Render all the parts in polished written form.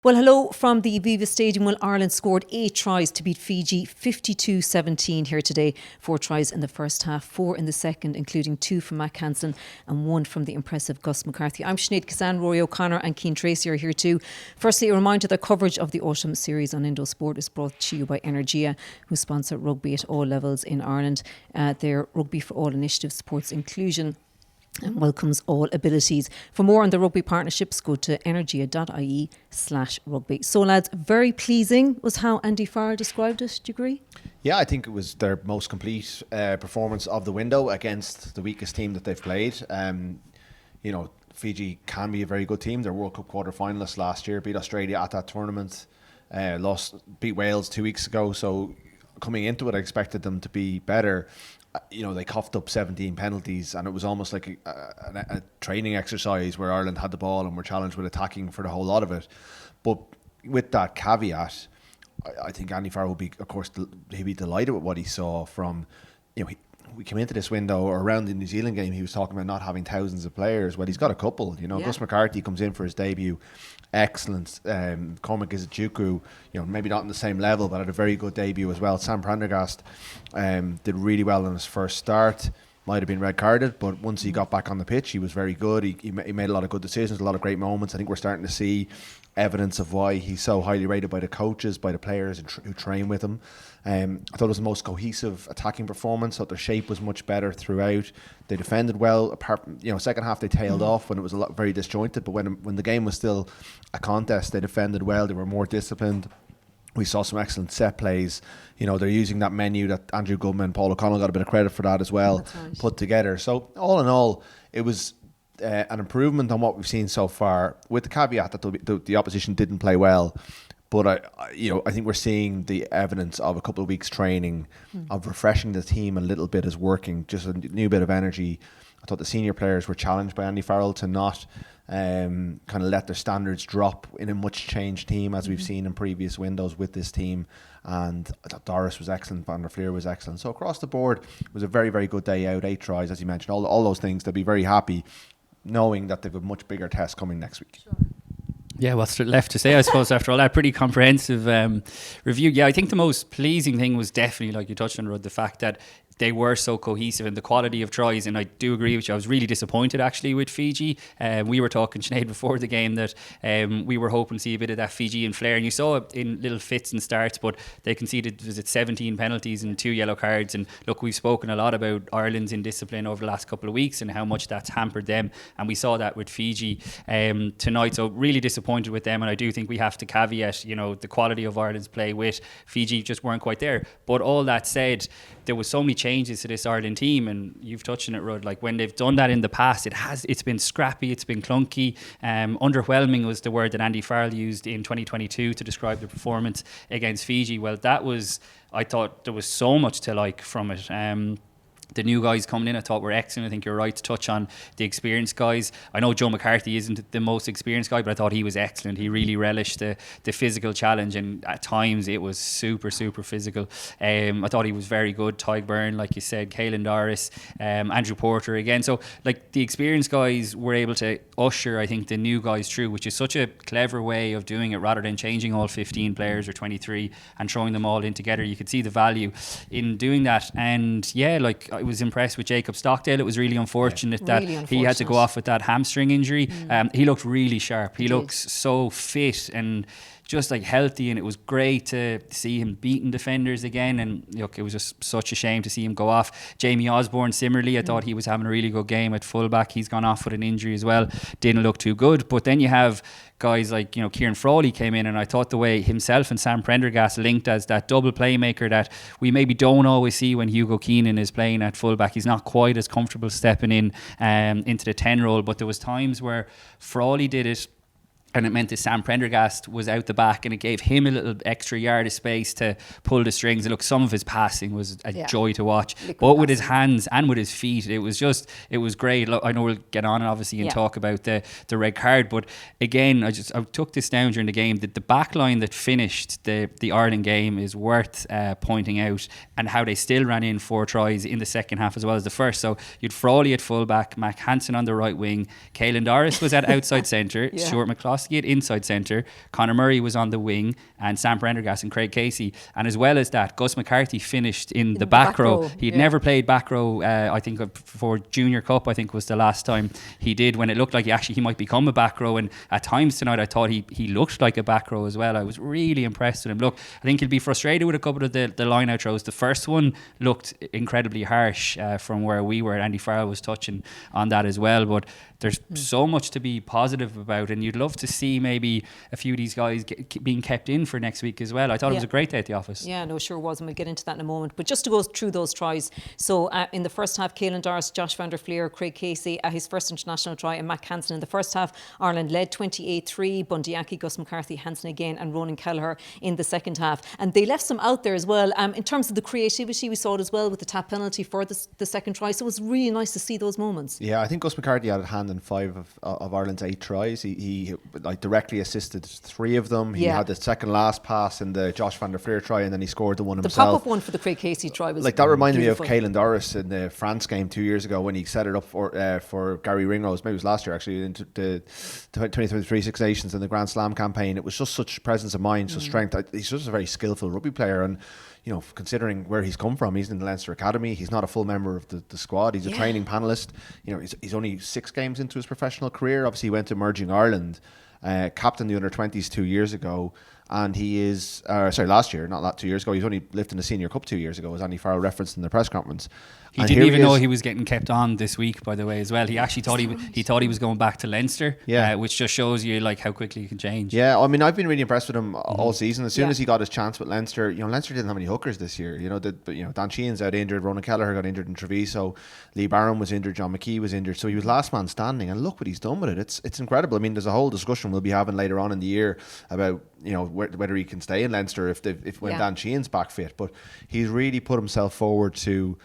Well, hello from the Aviva Stadium. Well, Ireland scored 8 tries to beat Fiji 52-17 here today. 4 tries in the first half, 4 in the second, including 2 from Mac Hansen and 1 from the impressive Gus McCarthy. I'm Sinead Kissane, Rory O'Connor and Cian Tracey are here too. Firstly, a reminder that coverage of the autumn series on Indo Sport is brought to you by Energia, who sponsor rugby at all levels in Ireland. Their Rugby for All initiative supports inclusion and welcomes all abilities. For more on the rugby partnerships, go to energia.ie/rugby. So lads, very pleasing was how Andy Farrell described it. Do you agree? Yeah, I think it was their most complete performance of the window against the weakest team that they've played. Fiji can be a very good team. They're World Cup quarter-finalists last year, beat Australia at that tournament, beat Wales 2 weeks ago. So coming into it, I expected them to be better. They coughed up 17 penalties, and it was almost like a training exercise where Ireland had the ball and were challenged with attacking for the whole lot of it. But with that caveat, I think Andy Farrell will be, of course, he'd be delighted with what he saw from, we came into this window, or around the New Zealand game, he was talking about not having thousands of players. Well, he's got a couple. Gus McCarthy comes in for his debut. Excellent. Cormac Izuchukwu, maybe not on the same level, but had a very good debut as well. Sam Prendergast did really well in his first start. Might have been red carded, but once he got back on the pitch, he was very good. He made a lot of good decisions, a lot of great moments. I think we're starting to see evidence of why he's so highly rated by the coaches, by the players who train with him. I thought it was the most cohesive attacking performance. I thought their shape was much better throughout. They defended well. Apart, second half they tailed off when it was very disjointed. But when the game was still a contest, they defended well. They were more disciplined. We saw some excellent set plays. They're using that menu that Andrew Goodman, Paul O'Connell got a bit of credit for that as well, put together. So all in all, it was an improvement on what we've seen so far, with the caveat that the opposition didn't play well. But I think we're seeing the evidence of a couple of weeks training, of refreshing the team a little bit is working, just a new bit of energy. I thought the senior players were challenged by Andy Farrell to not kind of let their standards drop in a much changed team, as we've seen in previous windows with this team. And I thought Doris was excellent, Van der Fleer was excellent. So across the board, it was a very, very good day out. 8 tries, as you mentioned, all those things. They'll be very happy knowing that they've a much bigger test coming next week. Sure. Yeah, what's left to say, I suppose, after all that pretty comprehensive review. Yeah, I think the most pleasing thing was definitely, like you touched on, Rudd, the fact that they were so cohesive in the quality of tries. And I do agree with you. I was really disappointed actually with Fiji. We were talking, Sinead, before the game that we were hoping to see a bit of that Fijian flair. And you saw it in little fits and starts, but they conceded, 17 penalties and 2 yellow cards. And look, we've spoken a lot about Ireland's indiscipline over the last couple of weeks and how much that's hampered them. And we saw that with Fiji tonight. So really disappointed with them. And I do think we have to caveat, the quality of Ireland's play with Fiji just weren't quite there. But all that said, there was so many changes to this Ireland team, and you've touched on it, Rudd. Like when they've done that in the past, it's been scrappy, it's been clunky. Underwhelming was the word that Andy Farrell used in 2022 to describe the performance against Fiji. Well, I thought there was so much to like from it. The new guys coming in, I thought were excellent. I think you're right to touch on the experienced guys. I know Joe McCarthy isn't the most experienced guy, but I thought he was excellent. He really relished the physical challenge, and at times it was super, super physical. I thought he was very good. Tyg Byrne, like you said, Caelan Doris, Andrew Porter again. So like the experienced guys were able to usher, I think, the new guys through, which is such a clever way of doing it, rather than changing all 15 players or 23 and throwing them all in together. You could see the value in doing that. And yeah, like I was impressed with Jacob Stockdale. It was really unfortunate that he had to go off with that hamstring injury. He looked really sharp. He looks so fit and just like healthy, and it was great to see him beating defenders again. And look, it was just such a shame to see him go off. Jamie Osborne, similarly, I thought he was having a really good game at fullback. He's gone off with an injury as well. Didn't look too good. But then you have guys like, Kieran Frawley came in, and I thought the way himself and Sam Prendergast linked as that double playmaker that we maybe don't always see when Hugo Keenan is playing at fullback. He's not quite as comfortable stepping in into the 10 role, but there was times where Frawley did it and it meant that Sam Prendergast was out the back, and it gave him a little extra yard of space to pull the strings. And look, some of his passing was a joy to watch, but with his hands and with his feet, it was great. Look, I know we'll get on obviously and talk about the red card, but again, I took this down during the game that the back line that finished the Ireland game is worth pointing out, and how they still ran in 4 tries in the second half as well as the first. So you'd Frawley at fullback, Mac Hansen on the right wing, Caelan Doris was at outside centre, Stuart McCloskey Foskett inside centre, Conor Murray was on the wing, and Sam Prendergast and Craig Casey. And as well as that, Gus McCarthy finished in the back row. He'd never played back row, I think, for Junior Cup, I think was the last time he did, when it looked like he might become a back row. And at times tonight, I thought he looked like a back row as well. I was really impressed with him. Look, I think he'll be frustrated with a couple of the line-out throws. The first one looked incredibly harsh from where we were. Andy Farrell was touching on that as well. But there's so much to be positive about, and you'd love to see maybe a few of these guys being kept in for next week as well. I thought it was a great day at the office. Yeah, no, sure was, and we'll get into that in a moment. But just to go through those tries. So in the first half, Caelan Doris, Josh van der Fleer, Craig Casey, his first international try, and Matt Hansen in the first half. Ireland led 28-3. Bundyaki, Gus McCarthy, Hansen again, and Ronan Kelleher in the second half. And they left some out there as well. In terms of the creativity, we saw it as well with the tap penalty for the second try. So it was really nice to see those moments. Yeah, I think Gus McCarthy had a hand in 5 of Ireland's 8 tries. He like directly assisted 3 of them. He had the second last pass in the Josh van der Fleer try, and then he scored the one himself. The pop-up one for the Craig Casey try was like that reminded beautiful. me of Caelan Doris in the France game 2 years ago when he set it up for Gary Ringrose. Maybe it was last year actually, into the 2023 Six Nations and the Grand Slam campaign. It was just such presence of mind, such strength. He's just a very skillful rugby player, and you know, considering where he's come from, he's in the Leinster Academy. He's not a full member of the squad. He's a training panellist. You know, he's only 6 games into his professional career. Obviously, he went to Emerging Ireland, captained the under-20s 2 years ago, and he is last year, not 2 years ago. He was only lifting the Senior Cup 2 years ago, as Andy Farrell referenced in the press conference. He didn't even know he was getting kept on this week, by the way, as well. He actually thought he thought he was going back to Leinster, which just shows you like how quickly he can change. Yeah, I mean, I've been really impressed with him all season. As soon as he got his chance with Leinster, you know, Leinster didn't have any hookers this year. You know, Dan Sheehan's out injured, Ronan Kelleher got injured in Treviso, Lee Barron was injured, John McKee was injured, so he was last man standing. And look what he's done with it. It's incredible. I mean, there's a whole discussion we'll be having later on in the year about, you know, whether he can stay in Leinster when Dan Sheehan's back fit. But he's really put himself forward to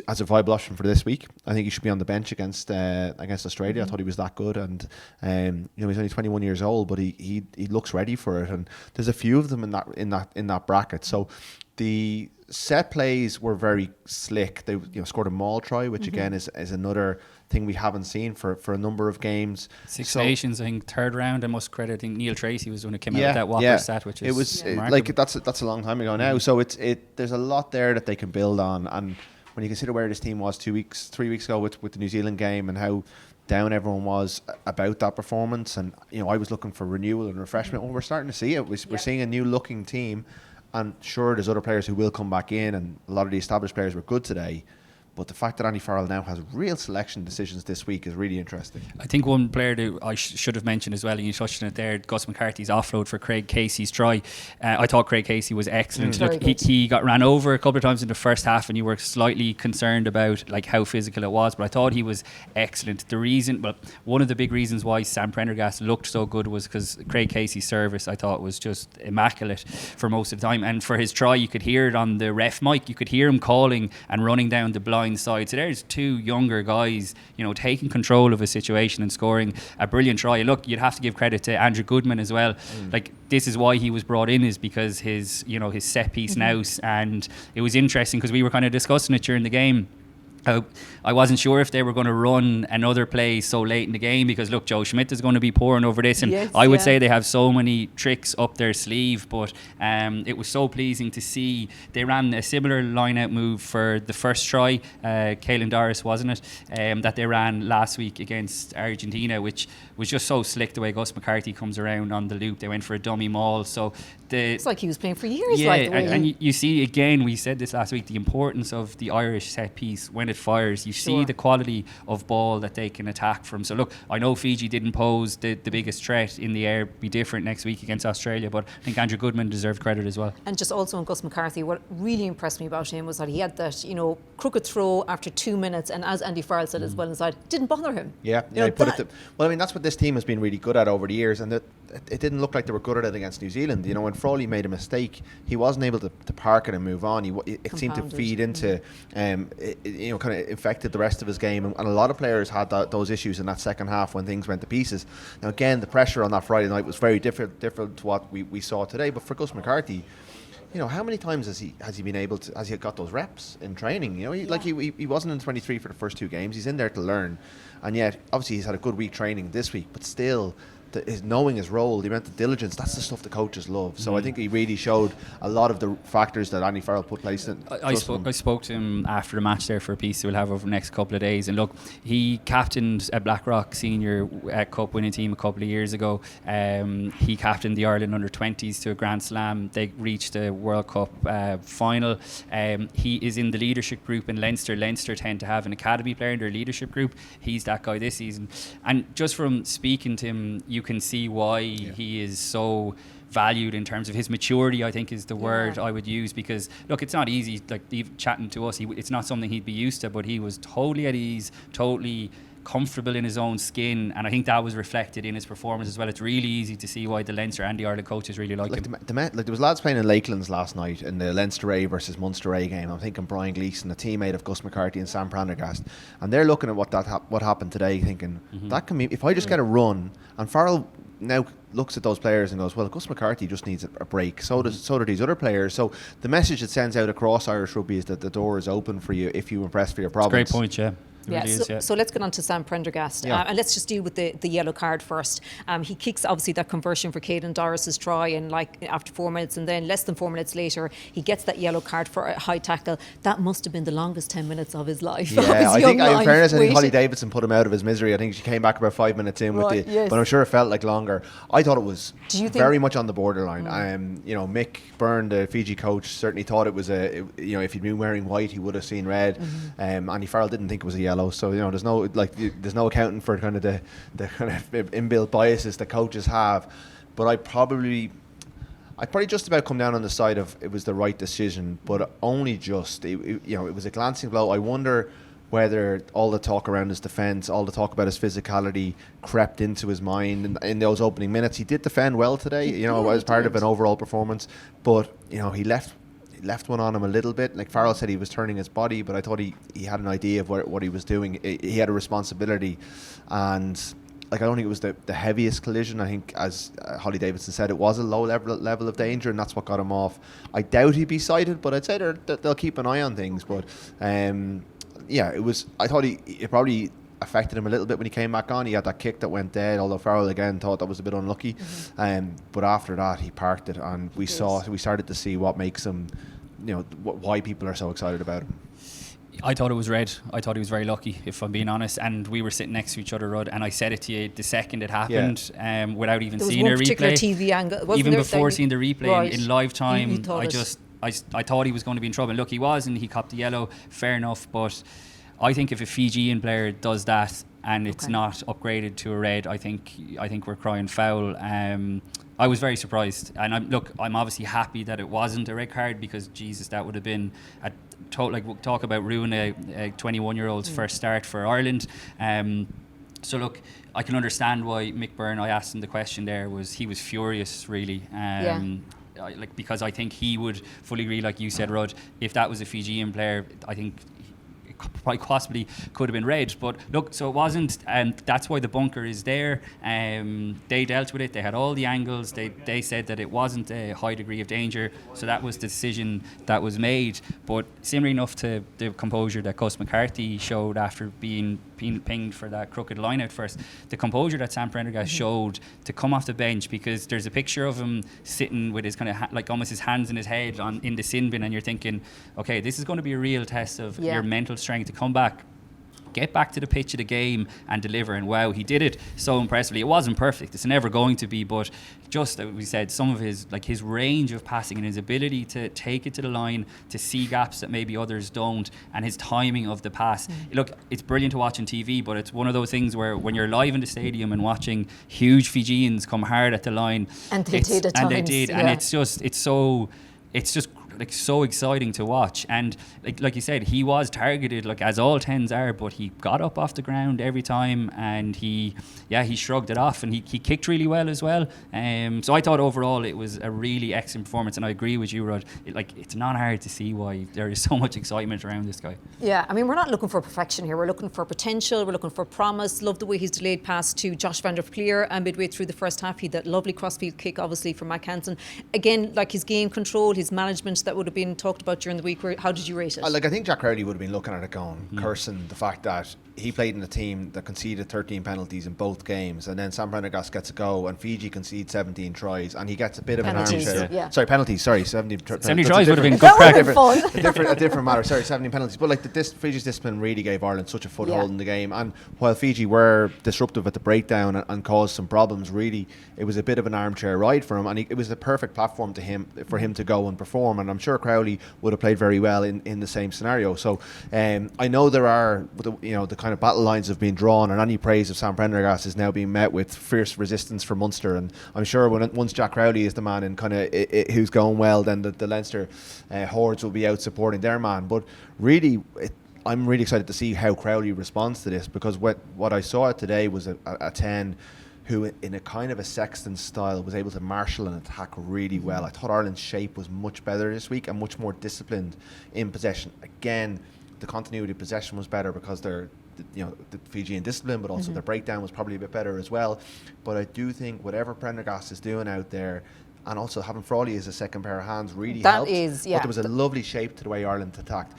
as a viable option for this week. I think he should be on the bench against Australia. I thought he was that good, and you know, he's only 21 years old, but he looks ready for it. And there's a few of them in that bracket. So the set plays were very slick. They scored a maul try, which again is another thing we haven't seen for a number of games. Six Nations, I think, third round. I must credit, I think Neil Tracey was the one who came out with that whopper stat, which is like that's a long time ago now. So there's a lot there that they can build on. And when you consider where this team was 3 weeks ago with the New Zealand game, and how down everyone was about that performance, and you know, I was looking for renewal and refreshment. Well, we're starting to see it. We're seeing a new looking team, and sure, there's other players who will come back in, and a lot of the established players were good today. But the fact that Andy Farrell now has real selection decisions this week is really interesting. I think one player that I should have mentioned as well, and you touched on it there, Gus McCarthy's offload for Craig Casey's try. I thought Craig Casey was excellent. Look, he got ran over a couple of times in the first half, and you were slightly concerned about like how physical it was, but I thought he was excellent. One of the big reasons why Sam Prendergast looked so good was because Craig Casey's service, I thought, was just immaculate for most of the time. And for his try, you could hear it on the ref mic. You could hear him calling and running down the blind side. So there's 2 younger guys, you know, taking control of a situation and scoring a brilliant try. Look, you'd have to give credit to Andrew Goodman as well. Like, this is why he was brought in, is because his set piece nous. And it was interesting because we were kind of discussing it during the game. I wasn't sure if they were going to run another play so late in the game, because look, Joe Schmidt is going to be pouring over this, and I would say they have so many tricks up their sleeve. But it was so pleasing to see they ran a similar line-out move for the first try, Caelan Doris, wasn't it, that they ran last week against Argentina, which was just so slick the way Gus McCarthy comes around on the loop. They went for a dummy maul, so it's like he was playing for years. Yeah, and you see again, we said this last week, the importance of the Irish set piece when it fires. You see the quality of ball that they can attack from. So look, I know Fiji didn't pose the biggest threat in the air. Be different next week against Australia, but I think Andrew Goodman deserved credit as well. And just also on Gus McCarthy, what really impressed me about him was that he had that, you know, crooked throw after 2 minutes, and as Andy Farrell said as well inside, didn't bother him. He put it. Well, I mean, that's what this team has been really good at over the years, and it didn't look like they were good at it against New Zealand. You know, when Frawley made a mistake, he wasn't able to park it and move on. It seemed to feed into, kind of infected the rest of his game. And a lot of players had those issues in that second half when things went to pieces. Now, again, the pressure on that Friday night was very different to what we saw today. But for Gus McCarthy, you know, how many times has he been able to? Has he got those reps in training? You know, he wasn't in 23 for the first 2 games. He's in there to learn, and yet obviously he's had a good week training this week. But still, his knowing his role, the amount of diligence, that's the stuff the coaches love. So I think he really showed a lot of the factors that Andy Farrell put place in. I spoke to him after the match there for a piece we'll have over the next couple of days, and look, he captained a Blackrock senior cup winning team a couple of years ago. He captained the Ireland under-20s to a Grand Slam. They reached the World Cup final. He is in the leadership group in Leinster. Leinster tend to have an academy player in their leadership group. He's that guy this season, and just from speaking to him, you can see why he is so valued in terms of his maturity, I think is the word I would use, because look, it's not easy, like even chatting to us, it's not something he'd be used to, but he was totally at ease, totally comfortable in his own skin, and I think that was reflected in his performance as well. It's really easy to see why the Leinster and the Ireland coaches really like him. There was lads playing in Lakelands last night in the Leinster A versus Munster A game. I'm thinking Brian Gleeson, a teammate of Gus McCarthy and Sam Prendergast, and they're looking at what happened today, thinking that can be, if I just get a run. And Farrell now looks at those players and goes, well, Gus McCarthy just needs a break. So do these other players. So the message it sends out across Irish rugby is that the door is open for you if you impress for your province. Great point, yeah. So let's get on to Sam Prendergast, and let's just deal with the yellow card first. He kicks obviously that conversion for Caden Doris's try, and after 4 minutes, and then less than 4 minutes later he gets that yellow card for a high tackle. That must have been the longest 10 minutes of his life. Yeah, I think in fairness, I think Holly Davidson put him out of his misery. I think she came back about 5 minutes in but I'm sure it felt like longer. I thought it was very much on the borderline. Mick Byrne, the Fiji coach, certainly thought it was if he'd been wearing white he would have seen red. Andy Farrell didn't think it was a yellow. So there's no accounting for kind of the kind of inbuilt biases that coaches have. But I'd probably just about come down on the side of it was the right decision, but only just. It was a glancing blow. I wonder whether all the talk around his defence, all the talk about his physicality crept into his mind in those opening minutes. He did defend well today, as part of an overall performance, but he left one on him a little bit. Like Farrell said, he was turning his body, but I thought he had an idea of what he was doing. He had a responsibility, and I don't think it was the heaviest collision. I think, as Holly Davidson said, it was a low level of danger, and that's what got him off. I doubt he'd be cited, but I'd say they'll keep an eye on things. But it was. I thought it probably affected him a little bit when he came back on. He had that kick that went dead, although Farrell again thought that was a bit unlucky. But after that he parked it, and we started to see what makes him, why people are so excited about him. I thought it was red. I thought he was very lucky, if I'm being honest. And we were sitting next to each other, Rod, and I said it to you the second it happened, without even seeing a replay. Particular TV angle, even before seeing the replay in live time. I thought he was going to be in trouble. And look, he was, and he copped the yellow. Fair enough, but I think if a Fijian player does that and it's not upgraded to a red, I think we're crying foul. I was very surprised, and I'm obviously happy that it wasn't a red card, because Jesus, that would have been talk about ruining a 21-year-old's first start for Ireland. So look, I can understand why Mick Byrne, I asked him the question there, he was furious really. Because I think he would fully agree, like you said, Rod, if that was a Fijian player, I think quite possibly could have been red. But look, so it wasn't, and that's why the bunker is there. They dealt with it. They had all the angles. They said that it wasn't a high degree of danger, so that was the decision that was made. But similar enough to the composure that Gus McCarthy showed after being pinged for that crooked line out first, the composure that Sam Prendergast showed to come off the bench, because there's a picture of him sitting with his kind of almost his hands in his head in the sin bin, and you're thinking, okay, this is going to be a real test of your mental strength to come back, get back to the pitch of the game and deliver. And wow, he did it so impressively. It wasn't perfect, it's never going to be, but just as we said, some of his range of passing and his ability to take it to the line, to see gaps that maybe others don't, and his timing of the pass. Look, it's brilliant to watch on TV, but it's one of those things where when you're live in the stadium and watching huge Fijians come hard at the line, and they did at times, and it's so so exciting to watch. And like you said, he was targeted, as all 10s are, but he got up off the ground every time, and he shrugged it off, and he kicked really well as well. So I thought overall it was a really excellent performance, and I agree with you, Rod. It's not hard to see why there is so much excitement around this guy. Yeah, I mean, we're not looking for perfection here. We're looking for potential. We're looking for promise. Love the way he's delayed pass to Josh van der Vlier, and midway through the first half he had that lovely crossfield kick, obviously, from Matt Hansen. Again, his game control, his management point that would have been talked about during the week? How did you rate it? I think Jack Crowley would have been looking at it going, cursing the fact that he played in a team that conceded 13 penalties in both games, and then Sam Prendergast gets a go, and Fiji concede 17 tries, and he gets a bit of Penalties, an armchair. yeah. Sorry, penalties. Sorry, 17 70 tries would have been good That would crack. have been fun. a different matter. Sorry, 17 penalties. But like Fiji's discipline really gave Ireland such a foothold in the game. And while Fiji were disruptive at the breakdown and caused some problems, really it was a bit of an armchair ride for him, and it was the perfect platform for him to go and perform. And I'm sure Crowley would have played very well in the same scenario. So I know there are the kind of battle lines have been drawn, and any praise of Sam Prendergast is now being met with fierce resistance from Munster. And I'm sure once Jack Crowley is the man and kind of who's going well, then the Leinster hordes will be out supporting their man. But really, I'm really excited to see how Crowley responds to this, because what I saw today was a 10 who, in a kind of a Sexton style, was able to marshal an attack really well. I thought Ireland's shape was much better this week and much more disciplined in possession. Again, the continuity of possession was better because they're the Fijian discipline, but also their breakdown was probably a bit better as well. But I do think whatever Prendergast is doing out there, and also having Frawley as a second pair of hands really helped. But there was a lovely shape to the way Ireland attacked.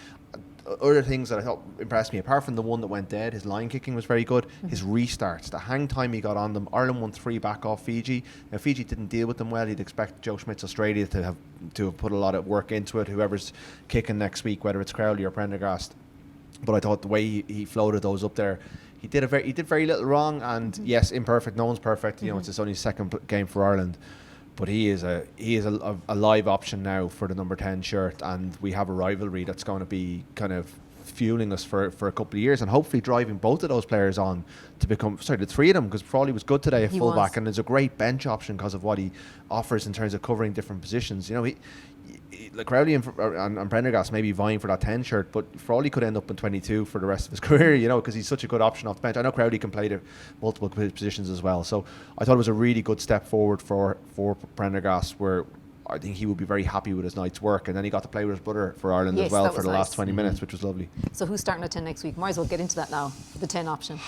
Other things that I thought impressed me, apart from the one that went dead, his line kicking was very good. His restarts, the hang time he got on them. Ireland won 3 back off Fiji. Now Fiji didn't deal with them well. You'd expect Joe Schmidt's Australia to have put a lot of work into it. Whoever's kicking next week, whether it's Crowley or Prendergast. But I thought the way he floated those up there, he did very little wrong. And yes, imperfect. No one's perfect. It's his only second game for Ireland. But he is a live option now for the number 10 shirt, and we have a rivalry that's going to be kind of fueling us for a couple of years, and hopefully driving both of those players on to become the 3 of them, because Frawley was good today at fullback, and is a great bench option because of what he offers in terms of covering different positions. Like Crowley and Prendergast may be vying for that 10 shirt, but Frawley could end up in 22 for the rest of his career, because he's such a good option off the bench. I know Crowley can play the multiple positions as well, so I thought it was a really good step forward for Prendergast, where I think he would be very happy with his night's work. And then he got to play with his brother for Ireland as well for the last 20 minutes, which was lovely. So who's starting at 10 next week? Might as well get into that now, the 10 option.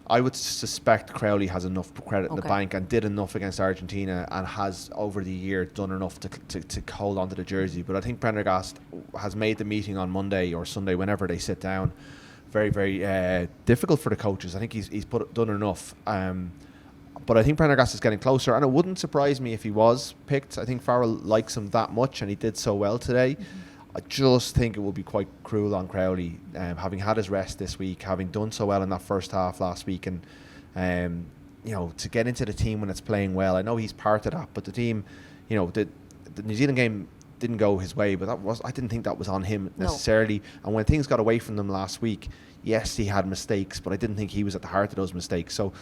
I would suspect Crowley has enough credit in the bank and did enough against Argentina, and has over the year done enough to hold on to the jersey. But I think Prendergast has made the meeting on Monday or Sunday, whenever they sit down, very, very difficult for the coaches. I think he's done enough. But I think Prendergast is getting closer, and it wouldn't surprise me if he was picked. I think Farrell likes him that much, and he did so well today. I just think it will be quite cruel on Crowley, having had his rest this week, having done so well in that first half last week, and to get into the team when it's playing well. I know he's part of that, but the team, the New Zealand game didn't go his way, but I didn't think that was on him necessarily. And when things got away from them last week, yes, he had mistakes, but I didn't think he was at the heart of those mistakes. So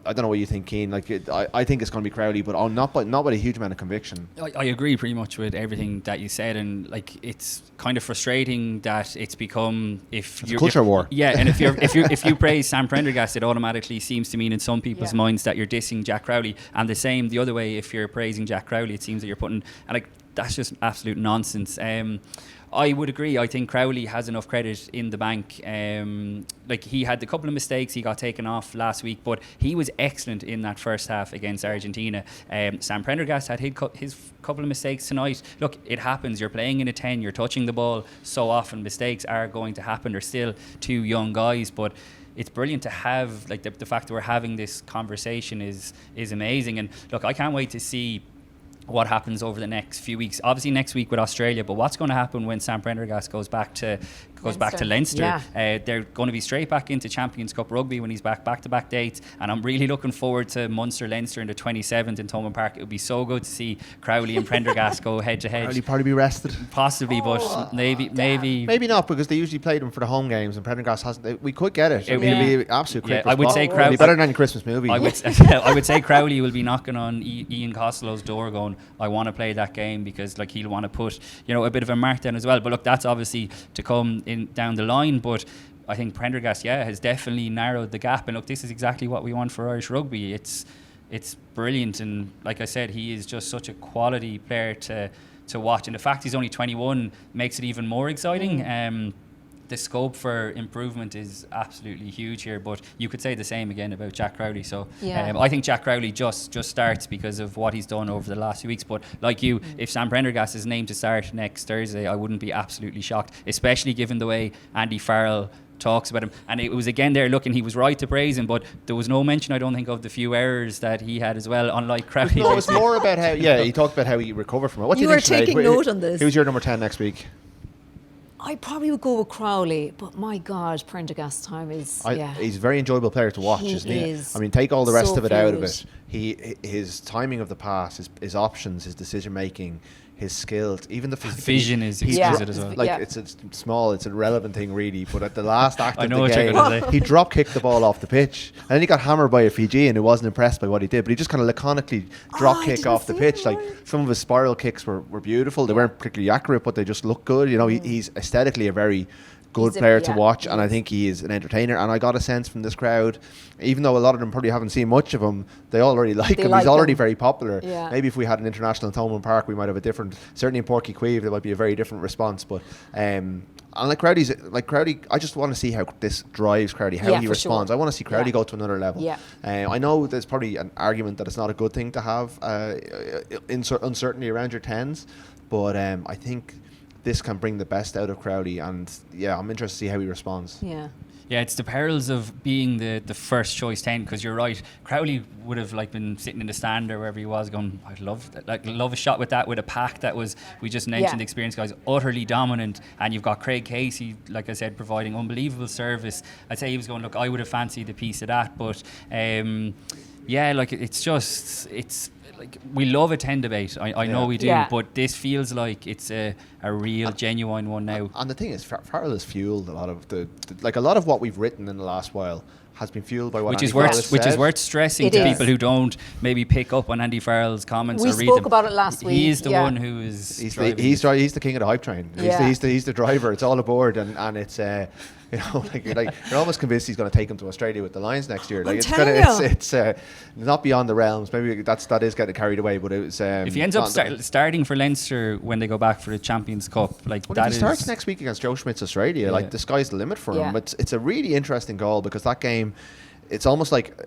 I don't know what you think, Cian. I think it's going to be Crowley, but not by a huge amount of conviction. I agree pretty much with everything that you said, and it's kind of frustrating that it's become it's a culture war. Yeah, and if you praise Sam Prendergast, it automatically seems to mean in some people's minds that you're dissing Jack Crowley, and the same the other way. If you're praising Jack Crowley, it seems that you're putting, and that's just absolute nonsense. I would agree. I think Crowley has enough credit in the bank. He had a couple of mistakes. He got taken off last week, but he was excellent in that first half against Argentina. Sam Prendergast had his couple of mistakes tonight. Look, it happens. You're playing in a 10. You're touching the ball so often. Mistakes are going to happen. They're still 2 young guys, but it's brilliant to have the fact that we're having this conversation is amazing. And look, I can't wait to see what happens over the next few weeks. Obviously next week with Australia, but what's going to happen when Sam Prendergast goes back to Leinster? They're going to be straight back into Champions Cup rugby when he's back-to-back dates, and I'm really looking forward to Munster-Leinster in the 27th in Thomond Park. It would be so good to see Crowley and Prendergast go head-to-head. Crowley probably be rested. Possibly, but maybe not, because they usually played him for the home games, and Prendergast hasn't. We could get it. It'd be absolute. Yeah, I would say Crowley better than any Christmas movie. I would say Crowley will be knocking on Ian Costello's door, going, I want to play that game, because he'll want to put a bit of a mark down as well. But look, that's obviously to come in down the line. But I think Prendergast, has definitely narrowed the gap. And look, this is exactly what we want for Irish rugby. It's brilliant, and like I said, he is just such a quality player to watch. And the fact he's only 21 makes it even more exciting. the scope for improvement is absolutely huge here, but you could say the same again about Jack Crowley. So I think Jack Crowley just starts because of what he's done over the last few weeks. But like you, if Sam Prendergast is named to start next Thursday, I wouldn't be absolutely shocked, especially given the way Andy Farrell talks about him. And it was again there looking, he was right to praise him, but there was no mention, I don't think, of the few errors that he had as well, unlike Crowley. No, it was more about how he talked about how he recovered from it. What do you were think, Sinead? taking note on this. Who's your number 10 next week? I probably would go with Crowley, but my God, Prendergast time is, He's a very enjoyable player to watch, isn't he? Is I mean, take all the rest so of it out of fluid. it. His timing of the pass, his options, his decision making, his skills, even the fact vision is he exquisite as well. Like it's a small, it's an irrelevant thing really, but at the last act I of know the what you're game, gonna say. he drop kicked the ball off the pitch, and then he got hammered by a Fijian who wasn't impressed by what he did, but he just kind of laconically drop I kick didn't off the see pitch. it, Like right. some of his spiral kicks were beautiful. They weren't particularly accurate, but they just looked good. You know, he's aesthetically a very good He's player to yeah, watch, he and I is. think he is an entertainer. And I got a sense from this crowd, even though a lot of them probably haven't seen much of him, they already like They him. like He's already him. very popular. Yeah. Maybe if we had an international in Thomond Park, we might have a different. Certainly in Porky Queeve, there might be a very different response. But and like Crowley, I just want to see how this drives Crowley, how Yeah, he for responds. sure. I want to see Crowley Yeah. go to another level. Yeah. I know there's probably an argument that it's not a good thing to have uncertainty around your tens, but I think this can bring the best out of Crowley, and I'm interested to see how he responds. Yeah. Yeah, it's the perils of being the first choice 10, because you're right, Crowley would have been sitting in the stand or wherever he was going, I'd love a shot with that, with a pack that was, we just mentioned the experienced guys, utterly dominant, and you've got Craig Casey, like I said, providing unbelievable service. I'd say he was going, look, I would have fancied a piece of that, but it's like, we love a 10 debate, I know we do, but this feels like it's a real genuine one now. And the thing is, Farrell has fueled a lot of a lot of what we've written in the last while has been fueled by what Which Andy is Farrell worth stressing It to is. people who don't maybe pick up on Andy Farrell's comments We or read spoke them. about it last week, He's the yeah. one who is He's driving the king of the hype train. Yeah. He's the driver. It's all aboard, and it's you're almost convinced he's going to take him to Australia with the Lions next year. Like I'm telling you. it's not beyond the realms. Maybe that is getting carried away, but it was. if he ends up starting for Leinster when they go back for the Champions Cup, like Well, that if he is starts next week against Joe Schmidt's Australia, like the sky's the limit for him. Yeah. It's a really interesting goal, because that game, it's almost like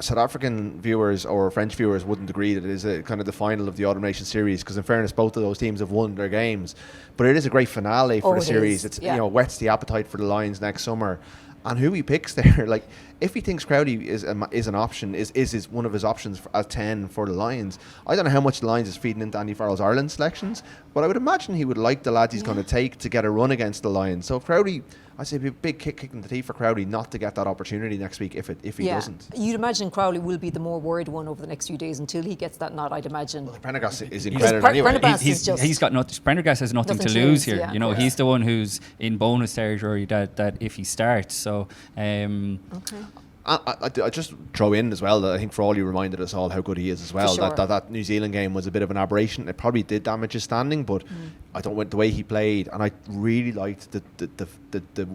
South African viewers or French viewers wouldn't agree that it is a kind of the final of the Autumn Nation series, because in fairness, both of those teams have won their games, but it is a great finale for the it series. is, It's whets the appetite for the Lions next summer. And who he picks there, like if he thinks Crowley is an option, is one of his options as 10 for the Lions. I don't know how much the Lions is feeding into Andy Farrell's Ireland selections, but I would imagine he would like the lads he's going to take to get a run against the Lions. So if Crowley, I'd say it'd be a big kick in the teeth for Crowley not to get that opportunity next week if he doesn't. You'd imagine Crowley will be the more worried one over the next few days until he gets that nod, I'd imagine. Well, Prendergast is incredible anyway. Prendergast he's got nothing. Prendergast has nothing to lose here. You know, he's the one who's in bonus territory that if he starts. So, Okay. I just throw in as well that I think Frawley reminded us all how good he is as well. Sure. That New Zealand game was a bit of an aberration. It probably did damage his standing, but I don't want the way he played, and I really liked the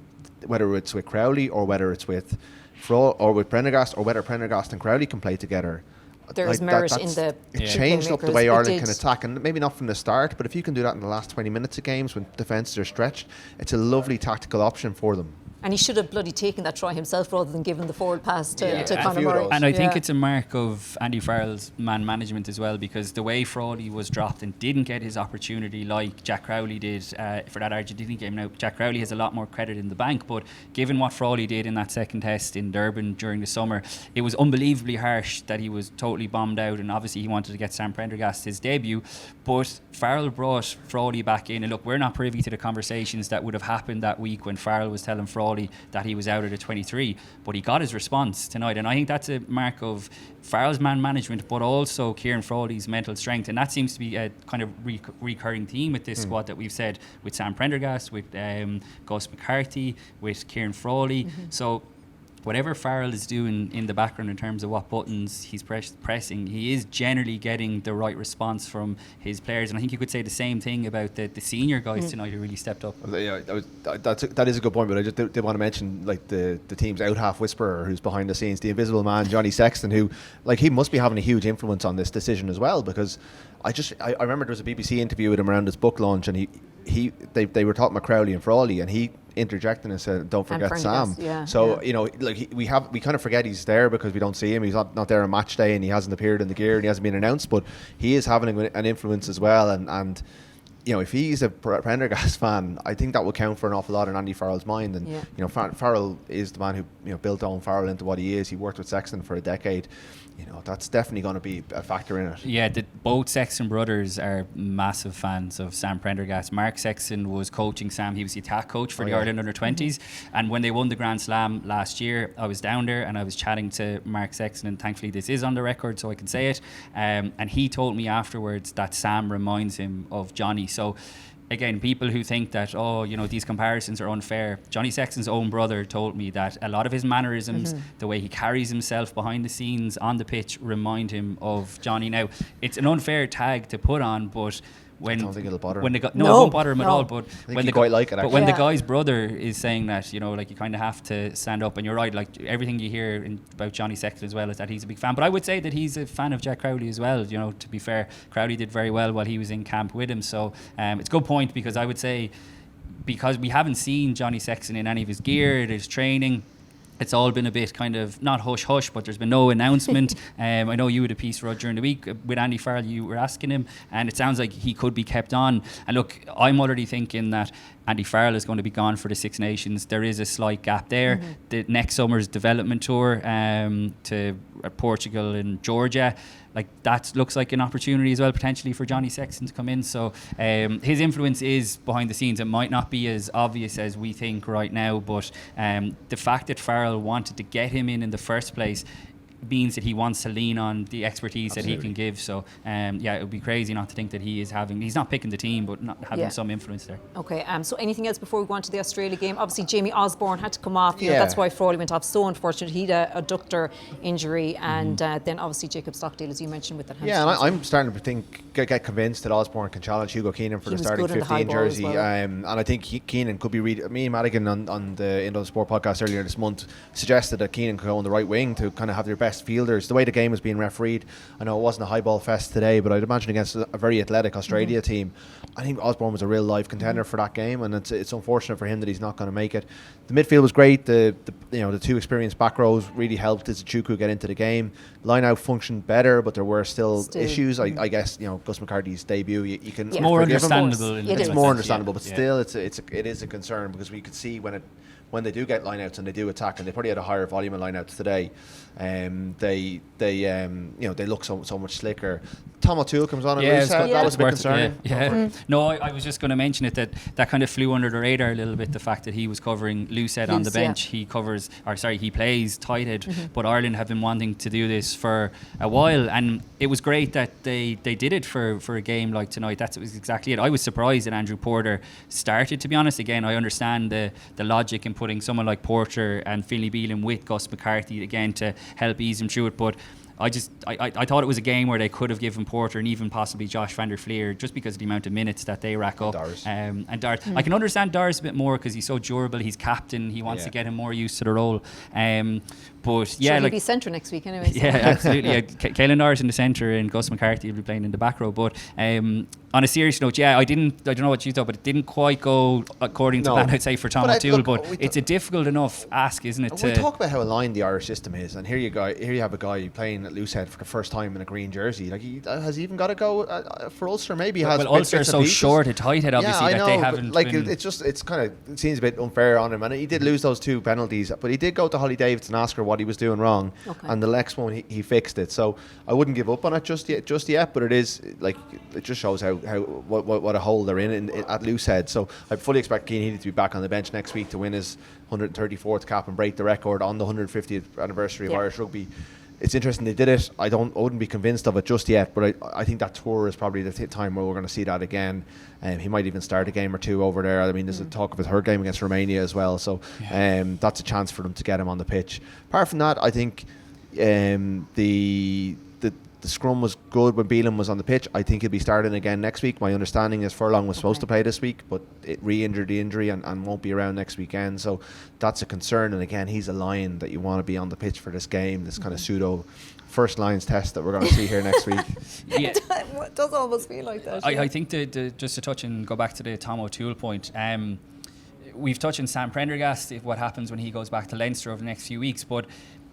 whether it's with Crowley or whether it's with or with Prendergast, or whether Prendergast and Crowley can play together. There's merit in the It changed up the playmakers. way It Ireland did. can attack, and maybe not from the start, but if you can do that in the last 20 minutes of games when defences are stretched, it's a lovely tactical option for them. And he should have bloody taken that try himself rather than giving the forward pass to Conor few of Murray. those. And I think it's a mark of Andy Farrell's man management as well, because the way Frawley was dropped and didn't get his opportunity like Jack Crowley did for that Argentina game. Now, Jack Crowley has a lot more credit in the bank, but given what Frawley did in that second test in Durban during the summer, it was unbelievably harsh that he was totally bombed out, and obviously he wanted to get Sam Prendergast his debut. But Farrell brought Frawley back in, and look, we're not privy to the conversations that would have happened that week when Farrell was telling Frawley that he was out at a 23, but he got his response tonight, and I think that's a mark of Farrell's man management, but also Kieran Frawley's mental strength, and that seems to be a kind of recurring theme with this squad that we've said with Sam Prendergast, with Gus McCarthy, with Kieran Frawley. So whatever Farrell is doing in the background in terms of what buttons he's pressing, he is generally getting the right response from his players. And I think you could say the same thing about the senior guys tonight who really stepped up. Yeah, that is a good point, but I just did want to mention like the team's out half whisperer who's behind the scenes, the invisible man, Johnny Sexton, who he must be having a huge influence on this decision as well, because I remember there was a BBC interview with him around his book launch, and they were talking about Crowley and Frawley, and he interjected and said, "Don't forget Sam." So you know, like we kind of forget he's there because we don't see him. He's not there on match day, and he hasn't appeared in the gear, and he hasn't been announced. But he is having an influence as well, and you know, if he's a Prendergast fan, I think that will count for an awful lot in Andy Farrell's mind. And you know, Farrell is the man who, you know, built Owen Farrell into what he is. He worked with Sexton for a decade. You know, that's definitely going to be a factor in it. Yeah, both Sexton brothers are massive fans of Sam Prendergast. Mark Sexton was coaching Sam. He was the attack coach for the Ireland under-20s. And when they won the Grand Slam last year, I was down there and I was chatting to Mark Sexton, and thankfully this is on the record so I can say it. And he told me afterwards that Sam reminds him of Johnny. So again, people who think that, oh, you know, these comparisons are unfair. Johnny Sexton's own brother told me that a lot of his mannerisms, the way he carries himself behind the scenes on the pitch, remind him of Johnny. Now, it's an unfair tag to put on, but when I don't think it'll bother when him. It won't bother him at all. But when the quite like it, but when the guy's brother is saying that, you know, like, you kind of have to stand up. And you're right, like, everything you hear about Johnny Sexton as well is that he's a big fan. But I would say that he's a fan of Jack Crowley as well. You know, to be fair, Crowley did very well while he was in camp with him. So it's a good point, because I would say, because we haven't seen Johnny Sexton in any of his gear, his training, it's all been a bit kind of not hush-hush, but there's been no announcement. I know you had a piece, Rod, during the week with Andy Farrell. You were asking him, and it sounds like he could be kept on. And look, I'm already thinking that Andy Farrell is going to be gone for the Six Nations. There is a slight gap there. The next summer's development tour to Portugal and Georgia, like, that looks like an opportunity as well, potentially, for Johnny Sexton to come in. So his influence is behind the scenes. It might not be as obvious as we think right now, but the fact that Farrell wanted to get him in the first place means that he wants to lean on the expertise that he can give. So yeah, it would be crazy not to think that he's not picking the team, but not having some influence there. Okay, so anything else before we go on to the Australia game? Obviously Jamie Osborne had to come off, you know, that's why Frawley went off. So unfortunate, he had a adductor injury, and then obviously Jacob Stockdale, as you mentioned, with that hamstring. Yeah, and I'm starting to get convinced that Osborne can challenge Hugo Keenan for the starting 15 jersey. And I think Keenan could be me and Madigan on the Indo Sport podcast earlier this month suggested that Keenan could go on the right wing to kind of have their best fielders. The way the game was being refereed, I know it wasn't a high ball fest today, but I'd imagine against a very athletic Australia team, I think Osborne was a real live contender for that game, and it's unfortunate for him that he's not going to make it. The midfield was great. The two experienced back rows really helped Izuchuku get into the game. Line out functioned better, but there were still issues. I guess, you know, Gus McCarthy's debut, you can more understandable. It's more understandable, but still, it is a concern, because we could see when they do get lineouts and they do attack, and they probably had a higher volume of lineouts today, they look so much slicker. Tom O'Toole comes on and that was a bit concerning. No, I was just going to mention it, that kind of flew under the radar a little bit, the fact that he was covering Loosehead on the bench. He plays tighthead, but Ireland have been wanting to do this for a while, and it was great that they did it for a game like tonight. That was exactly it. I was surprised that Andrew Porter started, to be honest. Again, I understand the logic in putting someone like Porter and Finlay Bealham with Gus McCarthy again to help ease him through it, but I thought it was a game where they could have given Porter and even possibly Josh van der Fleer, just because of the amount of minutes that they rack up. And Dars. I can understand Dars a bit more because he's so durable. He's captain. He wants to get him more used to the role. But yeah, he'll be centre next week anyway. Yeah, absolutely. Caelan Dars in the centre and Gus McCarthy will be playing in the back row. But on a serious note, I don't know what you thought, but it didn't quite go according to plan, I'd say, for Tom O'Toole. But it's a difficult enough ask, isn't it? We talk about how aligned the Irish system is, and here you have a guy playing at Loosehead for the first time in a green jersey. Like, has he even got to go for Ulster? Maybe he has. Well, Ulster are so short at tighthead, obviously, that they haven't. Like, it seems a bit unfair on him, and he did lose those 2 penalties, but he did go to Holly Davids and ask her what he was doing wrong, and the next one he fixed it. So I wouldn't give up on it just yet. But it is like, it just shows what a hole they're in at Loosehead. So I fully expect Cian Healy to be back on the bench next week to win his 134th cap and break the record on the 150th anniversary of Irish rugby. It's interesting they did it. I wouldn't be convinced of it just yet, but I think that tour is probably the time where we're going to see that again. He might even start a game or two over there. I mean, there's a talk of his third game against Romania as well, so that's a chance for them to get him on the pitch. Apart from that, I think the the scrum was good when Beelan was on the pitch. I think he'll be starting again next week. My understanding is Furlong was supposed to play this week, but it re-injured the injury and won't be around next weekend. So that's a concern. And again, he's a lion that you want to be on the pitch for this game, this kind of pseudo first Lions test that we're going to see here next week. Yeah. It does almost feel like that. I think just to touch and go back to the Tom O'Toole point, we've touched on Sam Prendergast, what happens when he goes back to Leinster over the next few weeks, but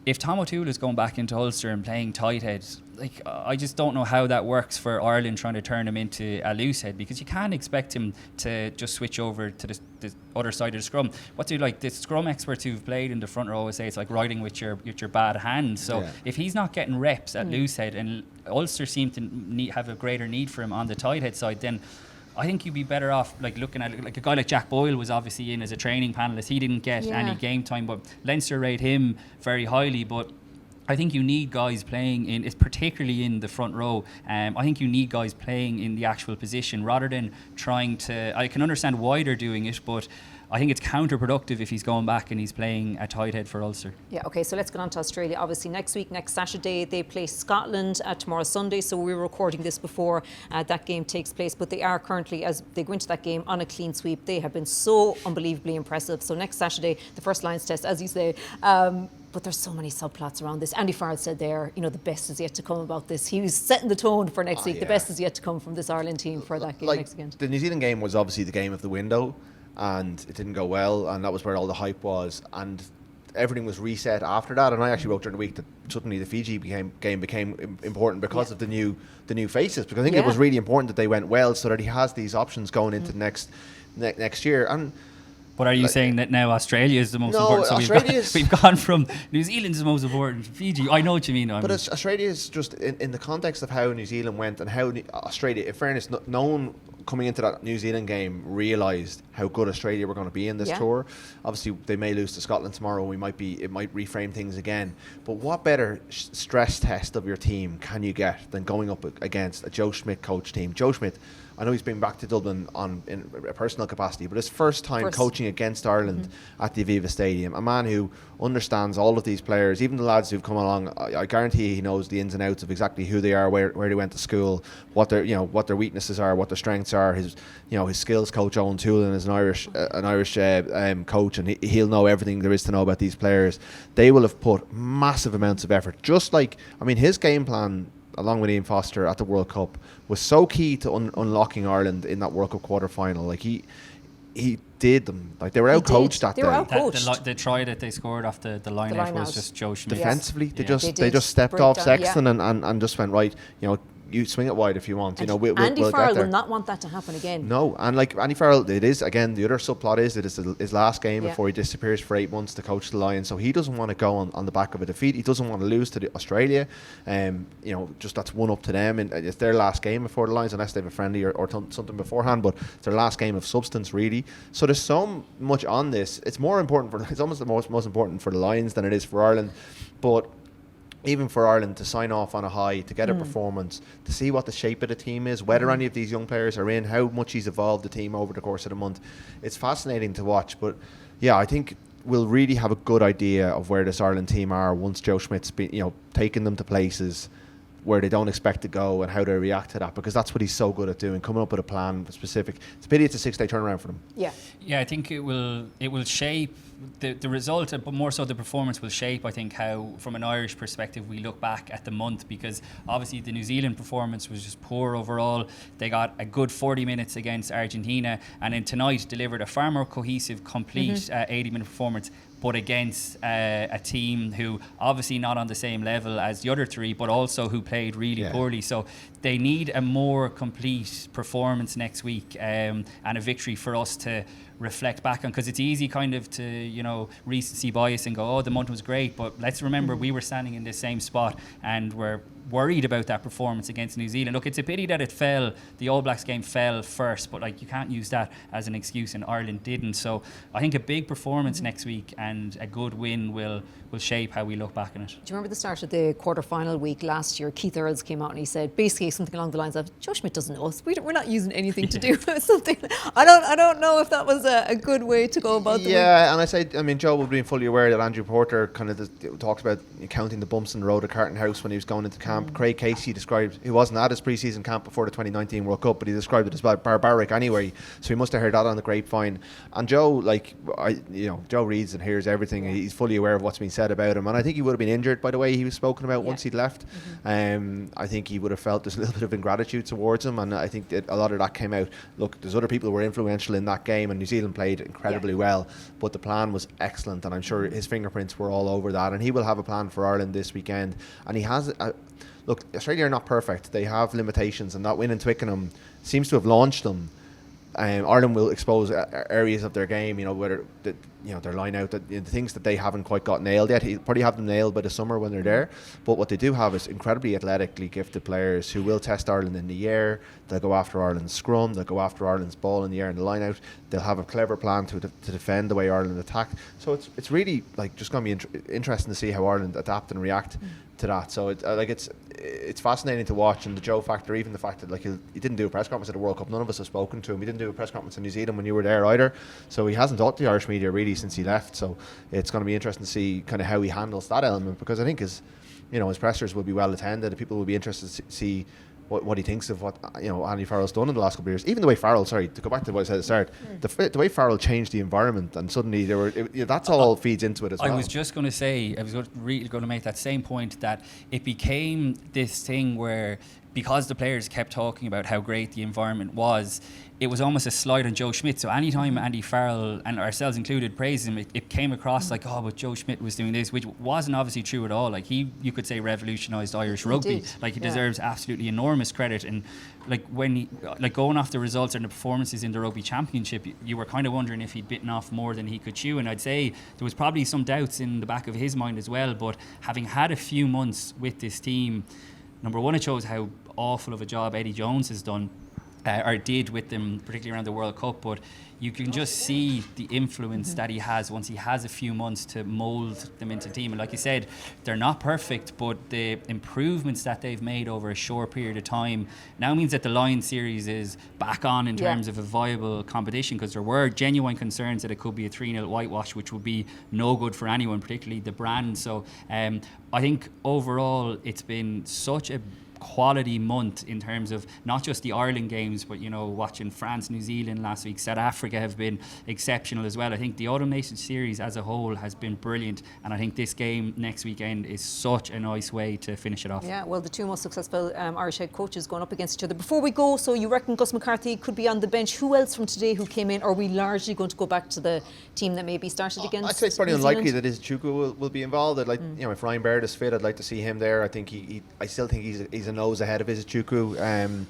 if Tom O'Toole is going back into Ulster and playing tight head, like, I just don't know how that works for Ireland trying to turn him into a loose head, because you can't expect him to just switch over to the other side of the scrum. What do the scrum experts who've played in the front row always say? It's like riding with your bad hand. So if he's not getting reps at loose head, and Ulster seem to have a greater need for him on the tight head side, then I think you'd be better off looking at it. Like a guy like Jack Boyle was obviously in as a training panellist. He didn't get any game time, but Leinster rate him very highly. But I think you need guys playing in, particularly in the front row. I think you need guys playing in the actual position rather than trying to. I can understand why they're doing it, but I think it's counterproductive if he's going back and he's playing a tight head for Ulster. Yeah, okay, so let's get on to Australia. Obviously, next Saturday, they play Scotland. Tomorrow, Sunday, so we're recording this before that game takes place. But they are currently, as they go into that game, on a clean sweep. They have been so unbelievably impressive. So next Saturday, the first Lions test, as you say. But there's so many subplots around this. Andy Farrell said there, the best is yet to come about this. He was setting the tone for next week. Yeah. The best is yet to come from this Ireland team for that game next weekend. The New Zealand game was obviously the game of the window, and it didn't go well, and that was where all the hype was, and everything was reset after that. And I actually wrote during the week that suddenly the Fiji game became important because of the new faces, because I think it was really important that they went well, so that he has these options going into next year. And but are you saying that now Australia is the most important? So we've gone from New Zealand's the most important to Fiji. I know what you mean. But Australia is just in the context of how New Zealand went and how Australia, in fairness, no one coming into that New Zealand game realised how good Australia were going to be in this tour. Obviously, they may lose to Scotland tomorrow. It might reframe things again. But what better stress test of your team can you get than going up against a Joe Schmidt coach team? Joe Schmidt, I know he's been back to Dublin in a personal capacity, but his first time coaching against Ireland at the Aviva Stadium. A man who understands all of these players, even the lads who've come along. I guarantee he knows the ins and outs of exactly who they are, where they went to school, what their weaknesses are, what their strengths are. His skills coach Owen Toolan is an Irish coach, and he'll know everything there is to know about these players. They will have put massive amounts of effort. Just like, his game plan, along with Ian Foster at the World Cup, was so key to unlocking Ireland in that World Cup quarter final. Like he did them. Like they were out-coached that day. They were out-coached. The try that they scored off the line out was just Joe Schmidt. Defensively, they just stepped off Sexton and just went, right, you swing it wide if you want. Andy Farrell will not want that to happen again. No, and like Andy Farrell, it is, again, the other subplot is it is his last game before he disappears for 8 months to coach the Lions. So he doesn't want to go on the back of a defeat. He doesn't want to lose to Australia. Just that's one up to them, and it's their last game before the Lions, unless they have a friendly or something beforehand. But it's their last game of substance, really. So there's so much on this. It's more important it's almost the most important for the Lions than it is for Ireland. But even for Ireland to sign off on a high, to get a performance, to see what the shape of the team is, whether any of these young players are in, how much he's evolved the team over the course of the month. It's fascinating to watch. But yeah, I think we'll really have a good idea of where this Ireland team are once Joe Schmidt's been, taking them to places where they don't expect to go and how they react to that, because that's what he's so good at doing, coming up with a plan specific. It's a pity it's a 6-day turnaround for them. Yeah, I think it will shape the result, but more so the performance will shape, I think, how from an Irish perspective we look back at the month, because obviously the New Zealand performance was just poor overall. They got a good 40 minutes against Argentina, and then tonight delivered a far more cohesive, complete 80-minute performance, but against a team who obviously not on the same level as the other three, but also who played really poorly. So they need a more complete performance next week, and a victory for us to reflect back on, because it's easy kind of to recency bias and go, oh, the month was great, but let's remember we were standing in the same spot and we're worried about that performance against New Zealand. Look, it's a pity that the All Blacks game fell first, but like you can't use that as an excuse, and Ireland didn't. So I think a big performance next week and a good win will shape how we look back on it. Do you remember the start of the quarter-final week last year? Keith Earls came out and he said basically something along the lines of, Joe Schmidt doesn't know us. We're not using anything to do with something. I don't know if that was a good way to go about the week. And I said, Joe would be fully aware that Andrew Porter kind of talks about counting the bumps in the road at Carton House when he was going into camp. camp. Craig Casey described, he wasn't at his pre-season camp before the 2019 World Cup, but he described it as barbaric anyway. So he must have heard that on the grapevine. And Joe, Joe reads and hears everything. Yeah. He's fully aware of what's been said about him, and I think he would have been injured by the way he was spoken about once he'd left. I think he would have felt there's a little bit of ingratitude towards him, and I think that a lot of that came out. Look, there's other people who were influential in that game, and New Zealand played incredibly well, but the plan was excellent, and I'm sure his fingerprints were all over that, and he will have a plan for Ireland this weekend, and he has look, Australia are not perfect. They have limitations, and that win in Twickenham seems to have launched them. Ireland will expose areas of their game, whether their line out, the things that they haven't quite got nailed yet. He'll probably have them nailed by the summer when they're there. But what they do have is incredibly athletically gifted players who will test Ireland in the air. They'll go after Ireland's scrum. They'll go after Ireland's ball in the air and the line out. They'll have a clever plan to defend the way Ireland attack. So it's really just going to be interesting to see how Ireland adapt and react to that. So it's fascinating to watch, and the Joe factor, even the fact that he didn't do a press conference at the World Cup. None of us have spoken to him. He didn't do a press conference in New Zealand when you were there either. So he hasn't talked to the Irish media really since he left. So it's going to be interesting to see kind of how he handles that element, because I think his pressers will be well attended. People will be interested to see what he thinks of what Andy Farrell's done in the last couple of years. Even the way Farrell, to go back to what I said at the start, the way Farrell changed the environment, and suddenly that's all feeds into it as well. I was just going to say, I was really going to make that same point, that it became this thing where, because the players kept talking about how great the environment was, it was almost a slide on Joe Schmidt. So anytime Andy Farrell, and ourselves included, praised him, it came across like, but Joe Schmidt was doing this, which wasn't obviously true at all. You could say, revolutionised Irish rugby. He deserves absolutely enormous credit. And when going off the results and the performances in the Rugby Championship, you were kind of wondering if he'd bitten off more than he could chew. And I'd say there was probably some doubts in the back of his mind as well. But having had a few months with this team, number one, it shows how awful of a job Eddie Jones has done, or did with them, particularly around the World Cup. But you can just see the influence that he has once he has a few months to mould them into the team. And like you said, they're not perfect, but the improvements that they've made over a short period of time now means that the Lions series is back on in terms of a viable competition, because there were genuine concerns that it could be a 3-0 whitewash, which would be no good for anyone, particularly the brand. So I think overall it's been such a quality month in terms of not just the Ireland games, but watching France, New Zealand last week, South Africa have been exceptional as well. I think the Autumn Nations series as a whole has been brilliant, and I think this game next weekend is such a nice way to finish it off. Yeah, well, the two most successful Irish head coaches going up against each other. Before we go, so you reckon Gus McCarthy could be on the bench? Who else from today who came in? Or are we largely going to go back to the team that maybe started against? I'd say it's pretty unlikely that Izuchukwu will be involved. If Ryan Baird is fit, I'd like to see him there. I think I still think he's a nose ahead of Izuchukwu.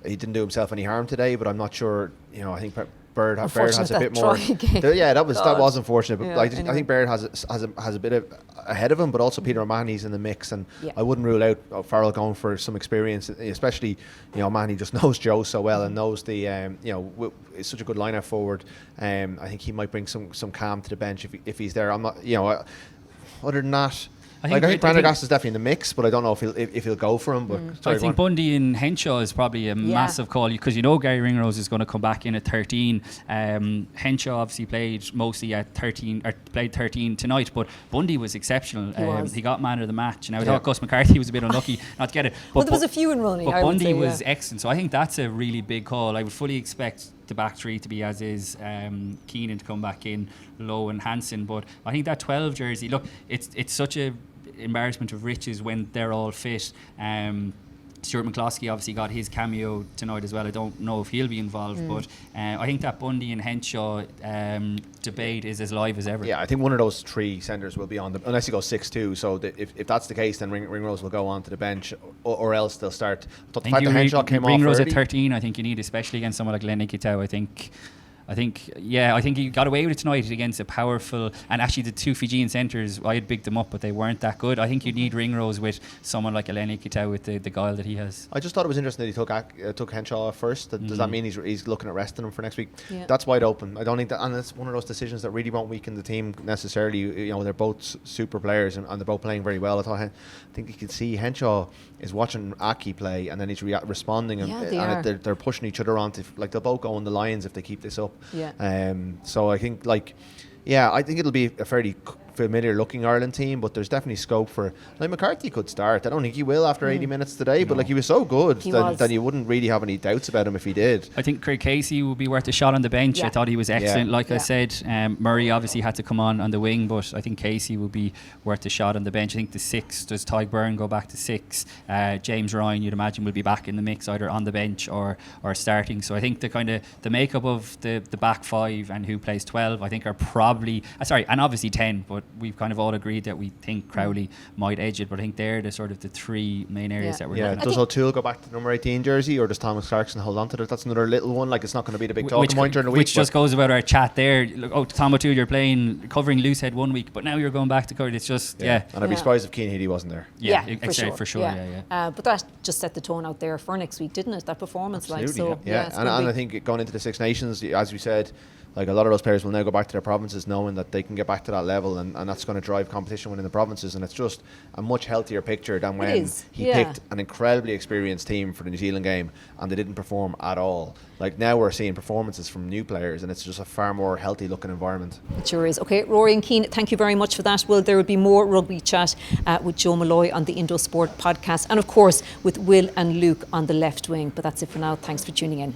He didn't do himself any harm today, but I'm not sure. I think Baird has a bit more. That was unfortunate. But I think Baird has a bit of ahead of him, but also Peter O'Mahony's in the mix, and I wouldn't rule out Farrell going for some experience, especially O'Mahony just knows Joe so well and knows the it's such a good line-out forward. I think he might bring some calm to the bench if he's there. I'm not other than that. I think Prendergast is definitely in the mix, but I don't know if he'll go for him. But I think Bundy and Henshaw is probably a massive call, because Gary Ringrose is going to come back in at 13. Henshaw obviously played mostly at 13, or played 13 tonight, but Bundy was exceptional. He got man of the match. Now I thought Gus McCarthy was a bit unlucky not to get it. But there was a few in running. But Bundy was excellent, so I think that's a really big call. I would fully expect the back three to be as is, Keenan to come back in, Lowe and Hansen. But I think that 12 jersey, look, it's such a embarrassment of riches when they're all fit. Stuart McCloskey obviously got his cameo tonight as well. I don't know if he'll be involved, but I think that Bundy and Henshaw debate is as live as ever. Yeah, I think one of those three centres will be on unless he goes 6-2. So if that's the case, then Ringrose will go on to the bench, or else they'll start. The fact that Henshaw came off Ringrose early, at 13, I think you need, especially against someone like Len Ikitau. I think he got away with it tonight against a powerful, and actually the two Fijian centres, I had bigged them up, but they weren't that good. I think you need Ringrose with someone like Eleni Kitau with the guile that he has. I just thought it was interesting that he took Henshaw first. Does that mean he's looking at resting him for next week? Yeah. That's wide open. I don't think that, and it's one of those decisions that really won't weaken the team necessarily. They're both super players and they're both playing very well. I think you can see Henshaw is watching Aki play, and then he's responding, and they're pushing each other on to, they'll both go on the Lions if they keep this up. Yeah. So I think I think it'll be a fairly familiar looking Ireland team, but there's definitely scope for, like, McCarthy could start. I don't think he will after 80 minutes today, but like, he was so good that you wouldn't really have any doubts about him if he did. I think Craig Casey would be worth a shot on the bench. I thought he was excellent. Like I said, Murray obviously had to come on the wing, but I think Casey would be worth a shot on the bench. I think the 6, does Ty Byrne go back to 6? James Ryan, you'd imagine, will be back in the mix either on the bench or starting. So I think the makeup of the back 5 and who plays 12, I think are probably and obviously 10, but we've kind of all agreed that we think Crowley might edge it, but I think they're the sort of the 3 main areas that we're looking at. Does O'Toole go back to the number 18 jersey, or does Thomas Clarkson hold on to it? That's another little one. Like, it's not going to be the big talking point during the week. Which just goes about our chat there. Look, Tom O'Toole, you're covering Loosehead 1 week, but now you're going back to cover. It's just And I'd be surprised if Keane Healy wasn't there. For sure. But that just set the tone out there for next week, didn't it? That performance. Absolutely, and I think going into the Six Nations, as we said, like, a lot of those players will now go back to their provinces knowing that they can get back to that level, and that's going to drive competition within the provinces, and it's just a much healthier picture than when he picked an incredibly experienced team for the New Zealand game and they didn't perform at all. Like, now we're seeing performances from new players, and it's just a far more healthy looking environment. It sure is. Okay, Rory and Cian, thank you very much for that. Well, there will be more rugby chat with Joe Malloy on the Indo Sport podcast, and of course with Will and Luke on the left wing. But that's it for now. Thanks for tuning in.